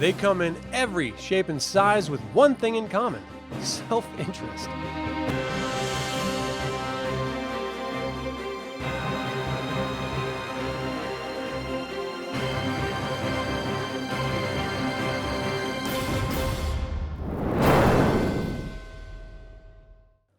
They come in every shape and size with one thing in common: self-interest.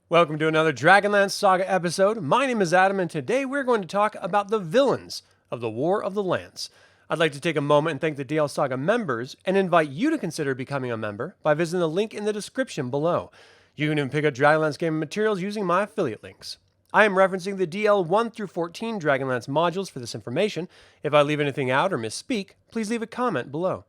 Welcome to another DragonLance Saga episode. My name is Adam, and today we're going to talk about the villains of the War of the Lance. I'd like to take a moment and thank the DL Saga members and invite you to consider becoming a member by visiting the link in the description below. You can even pick up DragonLance gaming materials using my affiliate links. I am referencing the DL 1 through 14 DragonLance modules for this information. If I leave anything out or misspeak, please leave a comment below.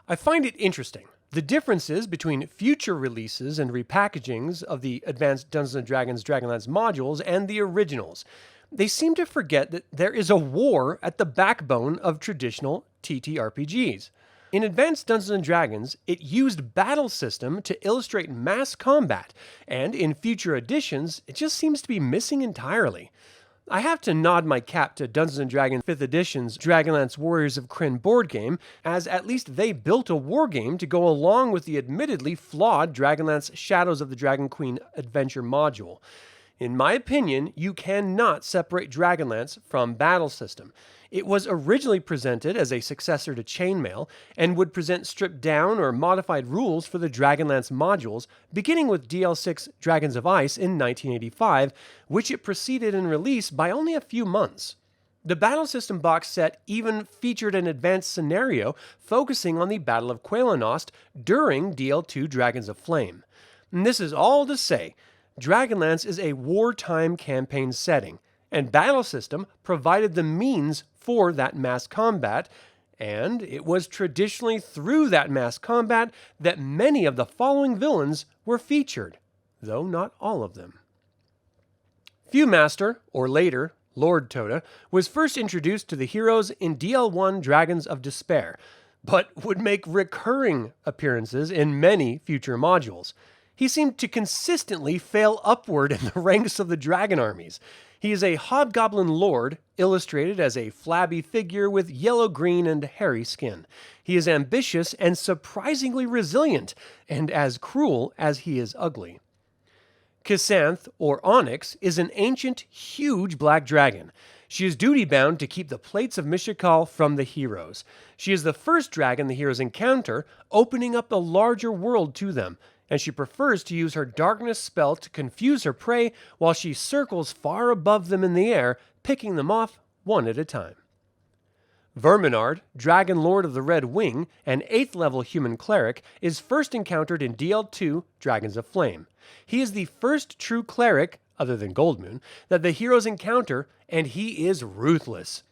I find it interesting the differences between future releases and repackagings of the Advanced Dungeons & Dragons Dragonlance modules and the originals. They seem to forget that there is a war at the backbone of traditional ttrpgs. In Advanced Dungeons & Dragons, it used Battlesystem to illustrate mass combat, and in future editions, it just seems to be missing entirely. I have to nod my cap to Dungeons & Dragons 5th Edition's Dragonlance Warriors of Krynn board game, as at least they built a war game to go along with the admittedly flawed Dragonlance Shadows of the Dragon Queen adventure module. In my opinion, you cannot separate Dragonlance from Battlesystem. It was originally presented as a successor to Chainmail, and would present stripped down or modified rules for the Dragonlance modules, beginning with DL6 Dragons of Ice in 1985, which it preceded in release by only a few months. The Battlesystem box set even featured an advanced scenario focusing on the Battle of Qualinost during DL2 Dragons of Flame. And this is all to say, Dragonlance is a wartime campaign setting, and Battlesystem provided the means for that mass combat, and it was traditionally through that mass combat that many of the following villains were featured, though not all of them. Viewmaster, or later, Lord Toede, was first introduced to the heroes in DL1 Dragons of Despair, but would make recurring appearances in many future modules. He seemed to consistently fail upward in the ranks of the dragon armies. He is a hobgoblin lord, illustrated as a flabby figure with yellow-green and hairy skin. He is ambitious and surprisingly resilient, and as cruel as he is ugly. Khisanth, or Onyx, is an ancient, huge black dragon. She is duty-bound to keep the plates of Mishakal from the heroes. She is the first dragon the heroes encounter, opening up a larger world to them, and she prefers to use her darkness spell to confuse her prey while she circles far above them in the air, picking them off one at a time. Verminaard, Dragon Lord of the Red Wing, an 8th level human cleric, is first encountered in DL2 Dragons of Flame. He is the first true cleric, other than Goldmoon, that the heroes encounter, and he is ruthless.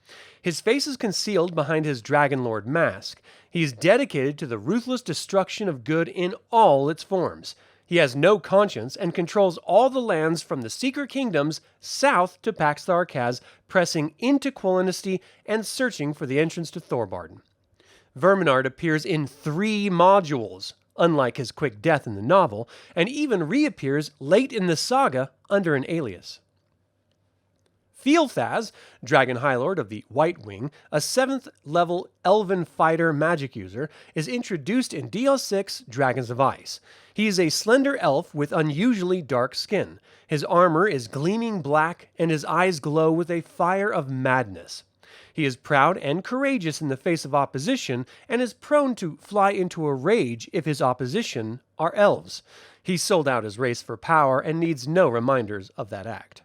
His face is concealed behind his Dragon Lord mask. He is dedicated to the ruthless destruction of good in all its forms. He has no conscience and controls all the lands from the Secret Kingdoms south to Pax Tharkaz, pressing into Qualinost and searching for the entrance to Thorbarden. Verminaard appears in 3 modules, unlike his quick death in the novel, and even reappears late in the saga under an alias. Feal-Thas, Dragon High Lord of the White Wing, a 7th level elven fighter magic user, is introduced in DL6 Dragons of Ice. He is a slender elf with unusually dark skin. His armor is gleaming black, and his eyes glow with a fire of madness. He is proud and courageous in the face of opposition, and is prone to fly into a rage if his opposition are elves. He sold out his race for power and needs no reminders of that act.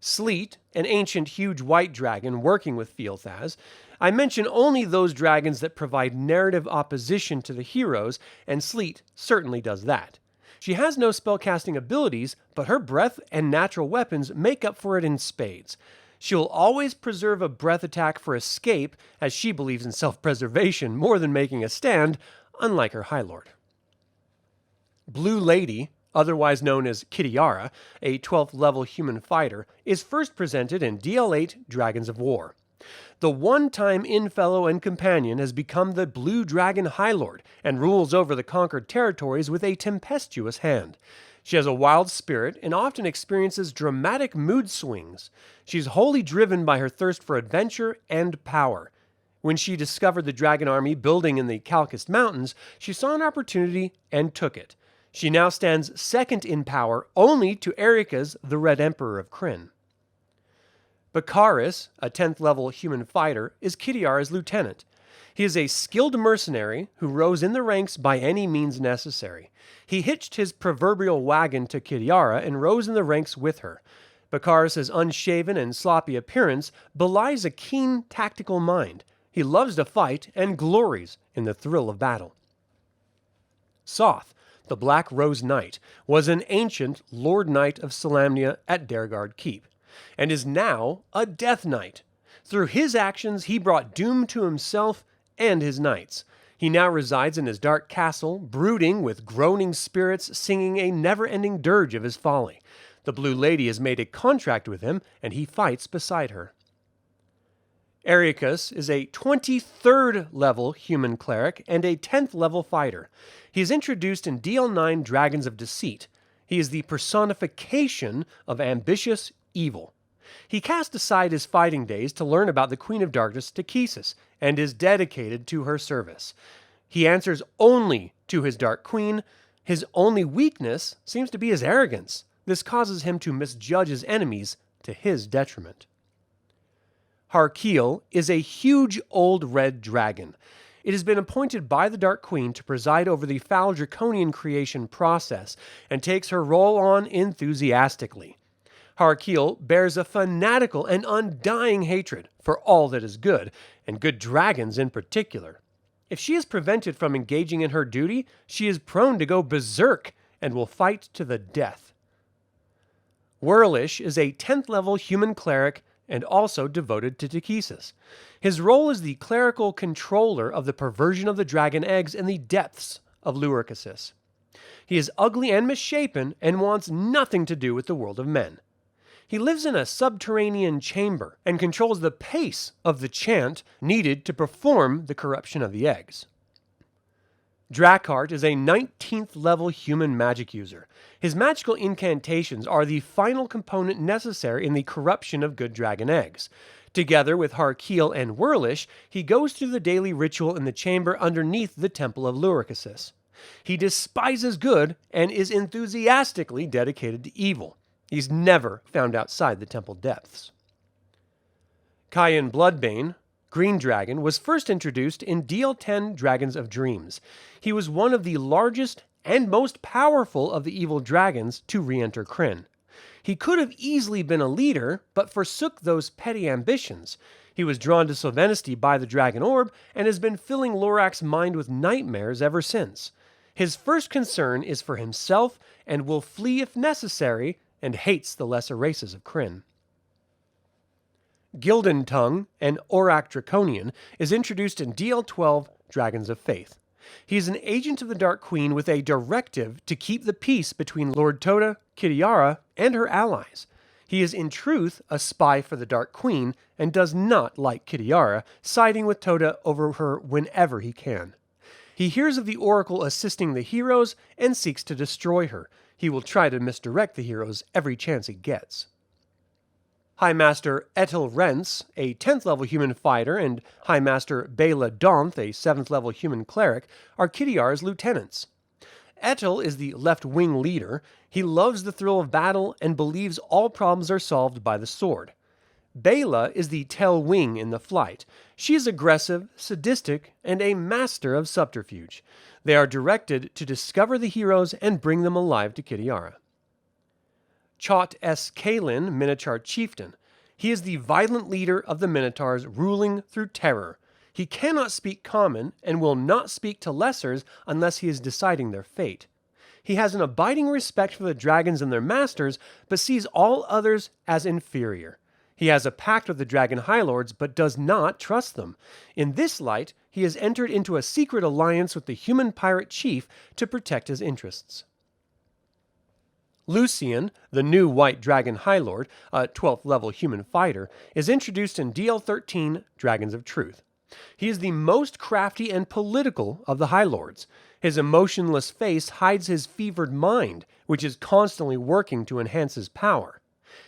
Sleet, an ancient huge white dragon working with Feal-Thas. I mention only those dragons that provide narrative opposition to the heroes, and Sleet certainly does that. She has no spellcasting abilities, but her breath and natural weapons make up for it in spades. She will always preserve a breath attack for escape, as she believes in self-preservation more than making a stand, unlike her High Lord. Blue Lady, otherwise known as Kitiara, a 12th level human fighter, is first presented in DL8 Dragons of War. The one-time innfellow and companion has become the Blue Dragon High Lord and rules over the conquered territories with a tempestuous hand. She has a wild spirit and often experiences dramatic mood swings. She's wholly driven by her thirst for adventure and power. When she discovered the dragon army building in the Calcast Mountains, she saw an opportunity and took it. She now stands second in power only to Ariakas, the Red Emperor of Krynn. Bakaris, a 10th level human fighter, is Kitiara's lieutenant. He is a skilled mercenary who rose in the ranks by any means necessary. He hitched his proverbial wagon to Kitiara and rose in the ranks with her. Bakaris' unshaven and sloppy appearance belies a keen tactical mind. He loves to fight and glories in the thrill of battle. Soth, the Black Rose Knight, was an ancient Lord Knight of Solamnia at Dergard Keep, and is now a Death Knight. Through his actions, he brought doom to himself and his knights. He now resides in his dark castle, brooding with groaning spirits, singing a never-ending dirge of his folly. The Blue Lady has made a contract with him, and he fights beside her. Ariakas is a 23rd level human cleric and a 10th level fighter. He is introduced in DL9 Dragons of Deceit. He is the personification of ambitious evil. He cast aside his fighting days to learn about the Queen of Darkness, Takhisis, and is dedicated to her service. He answers only to his Dark Queen. His only weakness seems to be his arrogance. This causes him to misjudge his enemies to his detriment. Harkiel is a huge old red dragon. It has been appointed by the Dark Queen to preside over the foul draconian creation process and takes her role on enthusiastically. Harkiel bears a fanatical and undying hatred for all that is good, and good dragons in particular. If she is prevented from engaging in her duty, she is prone to go berserk and will fight to the death. Whirlish is a 10th level human cleric and also devoted to Takhisis. His role is the clerical controller of the perversion of the dragon eggs in the depths of Lurikasis. He is ugly and misshapen and wants nothing to do with the world of men. He lives in a subterranean chamber and controls the pace of the chant needed to perform the corruption of the eggs. Drakkart is a 19th level human magic user. His magical incantations are the final component necessary in the corruption of good dragon eggs. Together with Harkiel and Whirlish, he goes through the daily ritual in the chamber underneath the Temple of Lurikasis. He despises good and is enthusiastically dedicated to evil. He's never found outside the temple depths. Cyan Bloodbane, Green Dragon, was first introduced in DL10 Dragons of Dreams. He was one of the largest and most powerful of the evil dragons to re-enter Krynn. He could have easily been a leader, but forsook those petty ambitions. He was drawn to Sylvanesty by the Dragon Orb and has been filling Lorak's mind with nightmares ever since. His first concern is for himself and will flee if necessary, and hates the lesser races of Krynn. Gildentongue, an Aurak Draconian, is introduced in DL12 Dragons of Faith. He is an agent of the Dark Queen with a directive to keep the peace between Lord Toede, Kitiara, and her allies. He is in truth a spy for the Dark Queen and does not like Kitiara, siding with Toede over her whenever he can. He hears of the Oracle assisting the heroes and seeks to destroy her. He will try to misdirect the heroes every chance he gets. High Master Etel Rents, a 10th level human fighter, and High Master Bela Donth, a 7th level human cleric, are Kitiara's lieutenants. Etel is the left-wing leader. He loves the thrill of battle and believes all problems are solved by the sword. Bela is the tail wing in the flight. She is aggressive, sadistic, and a master of subterfuge. They are directed to discover the heroes and bring them alive to Kitiara. Chot S. Kalin, Minotaur Chieftain. He is the violent leader of the Minotaurs, ruling through terror. He cannot speak common and will not speak to lessers unless he is deciding their fate. He has an abiding respect for the dragons and their masters, but sees all others as inferior. He has a pact with the Dragon High Lords, but does not trust them. In this light, he has entered into a secret alliance with the human pirate chief to protect his interests. Lucien, the new White Dragon High Lord, a 12th level human fighter, is introduced in DL13 Dragons of Truth. He is the most crafty and political of the High Lords. His emotionless face hides his fevered mind, which is constantly working to enhance his power.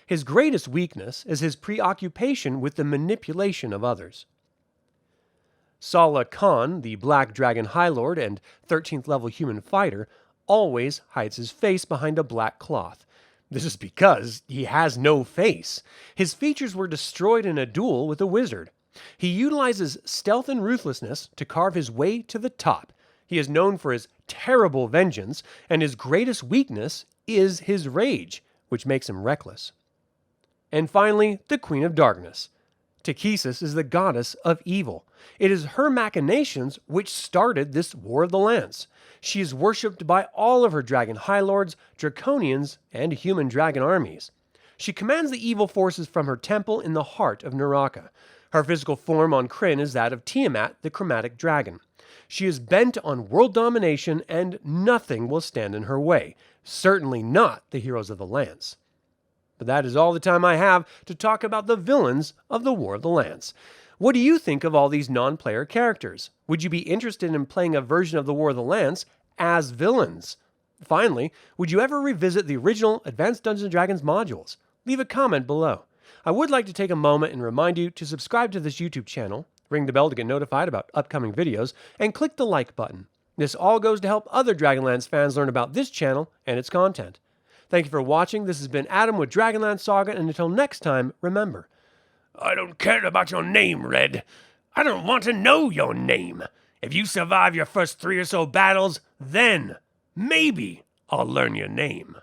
His greatest weakness is his preoccupation with the manipulation of others. Salah-Khan, the Black Dragon High Lord and 13th level human fighter, always hides his face behind a black cloth. This is because he has no face. His features were destroyed in a duel with a wizard. He utilizes stealth and ruthlessness to carve his way to the top. He is known for his terrible vengeance, and his greatest weakness is his rage, which makes him reckless. And finally, the Queen of Darkness. Takhisis is the goddess of evil. It is her machinations which started this War of the Lance. She is worshipped by all of her dragon high lords, draconians, and human dragon armies. She commands the evil forces from her temple in the heart of Naraka. Her physical form on Krynn is that of Tiamat, the chromatic dragon. She is bent on world domination, and nothing will stand in her way. Certainly not the heroes of the Lance. But that is all the time I have to talk about the villains of the War of the Lance. What do you think of all these non-player characters? Would you be interested in playing a version of the War of the Lance as villains? Finally, would you ever revisit the original Advanced Dungeons & Dragons modules? Leave a comment below. I would like to take a moment and remind you to subscribe to this YouTube channel, ring the bell to get notified about upcoming videos, and click the like button. This all goes to help other Dragonlance fans learn about this channel and its content. Thank you for watching. This has been Adam with DragonLance Saga, and until next time, remember, I don't care about your name, Red. I don't want to know your name. If you survive your first 3 or so battles, then maybe I'll learn your name.